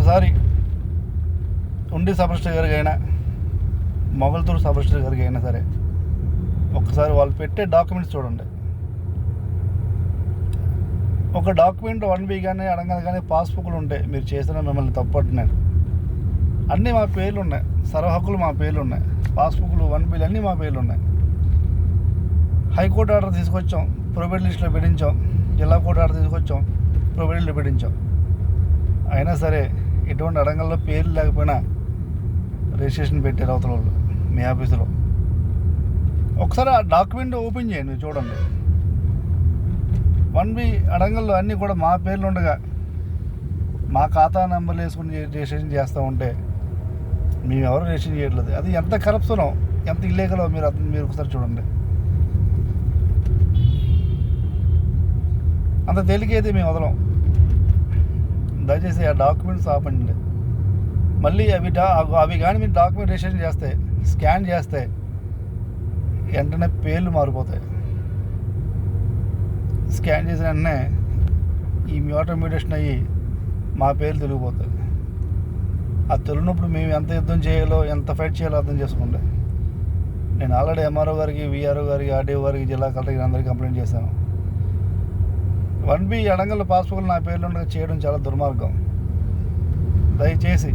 ఒక్కసారి ఉండి sub register గారికి అయినా మొగల్తూరు సబ్ రిజిస్టర్ గారికి అయినా సరే ఒక్కసారి వాళ్ళు పెట్టే డాక్యుమెంట్స్ చూడండి. ఒక డాక్యుమెంట్ 1B కానీ అడగాలి కానీ పాస్బుక్లు ఉంటాయి. మీరు చేసిన మిమ్మల్ని తప్పట్టున్నాను. అన్నీ మా పేర్లు ఉన్నాయి, సర్వ హక్కులు మా పేర్లు ఉన్నాయి, పాస్బుక్లు 1Bలు అన్నీ మా పేర్లు ఉన్నాయి. హైకోర్టు ఆర్డర్ తీసుకొచ్చాం, ప్రొబేట్ లిస్ట్లో పెట్టించాం. జిల్లా కోర్టు ఆర్డర్ తీసుకొచ్చాం, ప్రొబేట్ లిస్ట్లో పెట్టించాం. అయినా సరే ఎటువంటి అడంగల్లో పేర్లు లేకపోయినా రిజిస్ట్రేషన్ పెట్టారు అవతల వాళ్ళు మీ ఆఫీసులో. ఒకసారి ఆ డాక్యుమెంట్ ఓపెన్ చేయండి, చూడండి. 1B అడంగల్లో అన్నీ కూడా మా పేర్లు ఉండగా మా ఖాతా నెంబర్లు వేసుకుని రిజిస్ట్రేషన్ చేస్తూ ఉంటే మేము ఎవరు రిజిస్ట్రేషన్ చేయట్లేదు. అది ఎంత కరప్షనో, ఎంత ఇల్లీగలో మీరు ఒకసారి చూడండి. అంత తేలికైతే మేము వదలం. దయచేసి ఆ డాక్యుమెంట్స్ ఆపండి. మళ్ళీ అవి కానీ మీరు డాక్యుమెంట్ రిజిస్ట్రేషన్ చేస్తే, స్కాన్ చేస్తే వెంటనే పేర్లు మారిపోతాయి. స్కాన్ చేసిన వెంటనే ఈ ఆటోమేటేషన్ అయ్యి మా పేర్లు తెలిగిపోతాయి. అది తెలియనప్పుడు మేము ఎంత యుద్ధం చేయాలో, ఎంత ఫైట్ చేయాలో అర్థం చేసుకోండి. నేను ఆల్రెడీ ఎంఆర్ఓ గారికి, విఆర్ఓ గారికి, ఆర్డీఓ గారికి, జిల్లా కలెక్టర్ అందరికీ కంప్లైంట్ చేశాను. 1B అడంగల్ పాస్బుక్లు నా పేర్లు ఉండగా చేయడం చాలా దుర్మార్గం. దయచేసి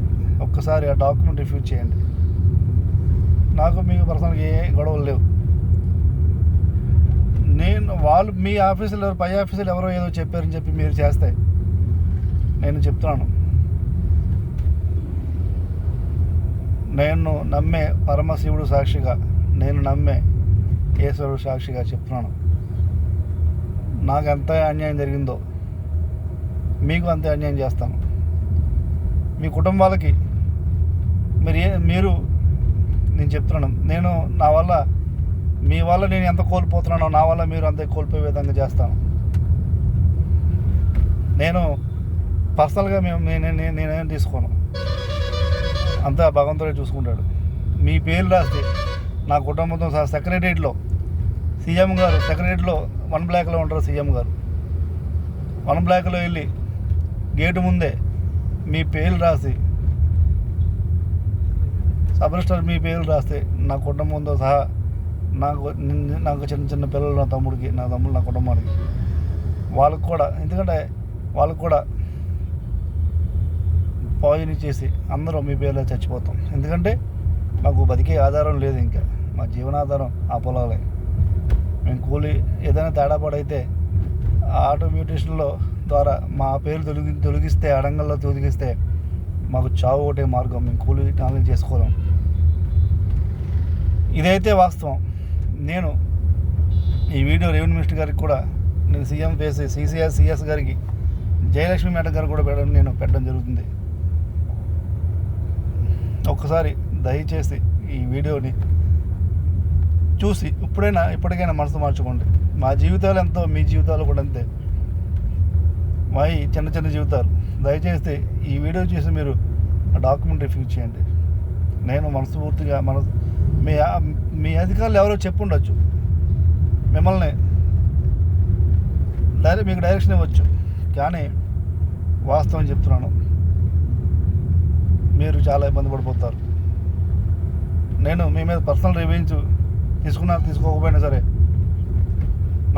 ఒక్కసారి ఆ డాక్యుమెంట్ రిఫ్యూజ్ చేయండి. నాకు మీకు పర్సనల్గా ఏ గొడవలు లేవు. వాళ్ళు మీ ఆఫీసులో పై ఆఫీసులు ఎవరో ఏదో చెప్పారని చెప్పి మీరు చేస్తే నేను చెప్తున్నాను, నేను నమ్మే పరమశివుడు సాక్షిగా, నేను నమ్మే ఈశ్వరుడు సాక్షిగా చెప్తున్నాను, నాకు ఎంత అన్యాయం జరిగిందో మీకు అంతే అన్యాయం చేస్తాను. మీ కుటుంబాలకి మీరు నేను చెప్తున్నాను, నేను నా వల్ల మీ వల్ల నేను ఎంత కోల్పోతున్నానో నా వల్ల మీరు అంతే కోల్పోయే విధంగా చేస్తాను. నేను పర్సనల్గా నేనేం తీసుకోను, అంతా భగవంతుడే చూసుకుంటాడు. మీ పేరు రాస్తే నా కుటుంబంతో సహా సెక్రటరియట్లో సీఎం గారు, సెక్రటరీలో 1 బ్లాక్లో ఉంటారు సీఎం గారు. 1 బ్లాక్లో వెళ్ళి గేటు ముందే మీ పేర్లు రాసి, సబ్ రిజిస్టర్ మీ పేర్లు రాస్తే నా కుటుంబంతో సహా, నాకు చిన్న చిన్న పిల్లలు, నా తమ్ముడికి, నా కుటుంబానికి, వాళ్ళకు కూడా, ఎందుకంటే వాళ్ళకు కూడా పాయిజన్ ఇచ్చేసి అందరూ మీ పేర్లో చచ్చిపోతాం. ఎందుకంటే మాకు బతికే ఆధారం లేదు, ఇంకా మా జీవనాధారం ఆ పొలాలే. మేము కూలి ఏదైనా తేడా పడైతే ఆటోమేటిషన్లో ద్వారా మా పేరు తొలగిస్తే, అడంగల్లో తొలగిస్తే మాకు చావు ఒకటే మార్గం. మేము కూలి నాలుగు చేసుకోలేం. ఇదైతే వాస్తవం. నేను ఈ వీడియో రెవెన్యూ మినిస్టర్ గారికి కూడా, నేను సీఎం ఫేసి సిఎస్ గారికి, జయలక్ష్మి మేడం గారు కూడా పెట్టడం జరుగుతుంది. ఒక్కసారి దయచేసి ఈ వీడియోని చూసి ఇప్పటికైనా మనసు మార్చుకోండి. మా జీవితాలు ఎంతో, మీ జీవితాలు కూడా అంతే. మా చిన్న చిన్న జీవితాలు. దయచేసి ఈ వీడియో చూసి మీరు ఆ డాక్యుమెంట్ రిఫ్యూజ్ చేయండి. నేను మనస్ఫూర్తిగా మీ అధికారులు ఎవరో చెప్పుండొచ్చు, మిమ్మల్ని మీకు డైరెక్షన్ ఇవ్వచ్చు, కానీ వాస్తవం చెప్తున్నాను, మీరు చాలా ఇబ్బంది పడిపోతారు. నేను మీ మీద పర్సనల్ రివెంజ్ తీసుకోకపోయినా సరే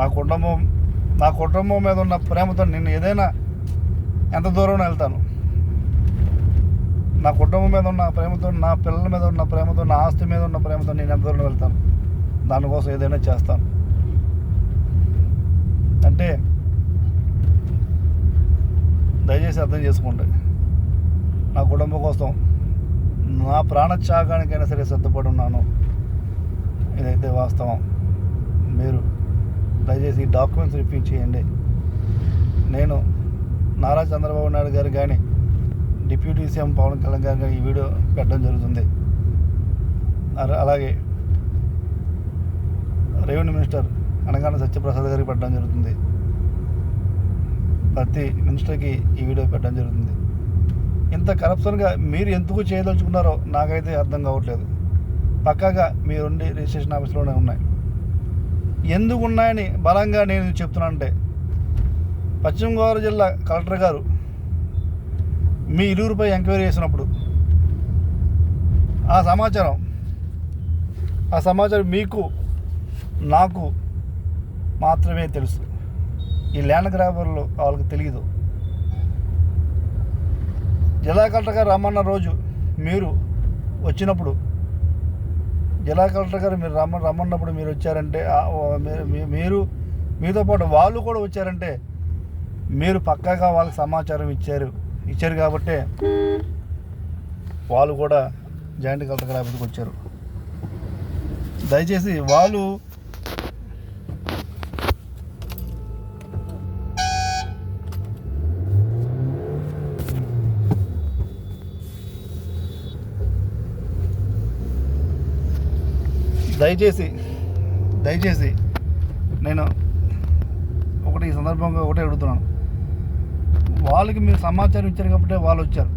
నా కుటుంబం మీద ఉన్న ప్రేమతో నేను ఏదైనా ఎంత దూరం వెళ్తాను. నా కుటుంబం మీద ఉన్న ప్రేమతో, నా పిల్లల మీద ఉన్న ప్రేమతో, నా ఆస్తి మీద ఉన్న ప్రేమతో నేను ఎంత దూరం వెళ్తాను. దానికోసం ఏదైనా చేస్తాను. అంటే దయచేసి అర్థం చేసుకోండి. నా కుటుంబం కోసం నా ప్రాణత్యాగానికైనా సరే సిద్ధపడి ఉన్నాను. ఇదైతే వాస్తవం. మీరు దయచేసి ఈ డాక్యుమెంట్స్ రిఫ్యూజ్ చేయండి. నేను నారా చంద్రబాబు నాయుడు గారు కానీ, డిప్యూటీ సీఎం పవన్ కళ్యాణ్ గారు కానీ ఈ వీడియో పెట్టడం జరుగుతుంది. అలాగే రెవెన్యూ మినిస్టర్ అనగానే సత్యప్రసాద్ గారికి పెట్టడం జరుగుతుంది. ప్రతి మినిస్టర్కి ఈ వీడియో పెట్టడం జరుగుతుంది. ఇంత కరప్షన్గా మీరు ఎందుకు చేయదలుచుకున్నారో నాకైతే అర్థం కావట్లేదు. పక్కాగా మీరుండి రిజిస్ట్రేషన్ ఆఫీస్లోనే ఉన్నాయి. ఎందుకు ఉన్నాయని బలంగా నేను చెప్తున్నానంటే, పశ్చిమ గోదావరి జిల్లా కలెక్టర్ గారు మీ ఇరువురిపై ఎంక్వైరీ చేసినప్పుడు ఆ సమాచారం మీకు నాకు మాత్రమే తెలుసు. ఈ ల్యాండ్ గ్రాబర్లు వాళ్ళకి తెలియదు. జిల్లా కలెక్టర్ గారు రమ్మన్న రోజు మీరు వచ్చినప్పుడు, జిల్లా కలెక్టర్ గారు మీరు రమ్మన్నప్పుడు మీరు వచ్చారంటే, మీరు మీతో పాటు వాళ్ళు కూడా వచ్చారంటే మీరు పక్కాగా వాళ్ళకి సమాచారం ఇచ్చారు కాబట్టే వాళ్ళు కూడా జాయింట్ కలెక్టర్ గారి ఆఫీస్కి వచ్చారు. దయచేసి వాళ్ళు దయచేసి నేను ఈ సందర్భంగా ఒకటే అడుగుతున్నాను. వాళ్ళకి మీరు సమాచారం ఇచ్చారు కాబట్టి వాళ్ళు వచ్చారు.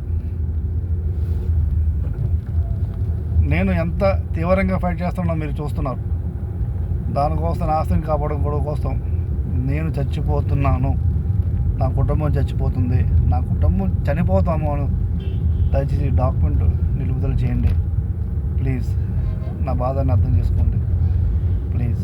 నేను ఎంత తీవ్రంగా ఫైట్ చేస్తున్నా మీరు చూస్తున్నారు. దానికోసం నా ఆస్తిని కాపాడుకోవడం కోసం నేను చచ్చిపోతున్నాను. నా కుటుంబం చచ్చిపోతుంది. నా కుటుంబం చనిపోతాము అని దయచేసి డాక్యుమెంట్ నిలుపుదల చేయండి ప్లీజ్. నా బాధని అర్థం చేసుకోండి ప్లీజ్.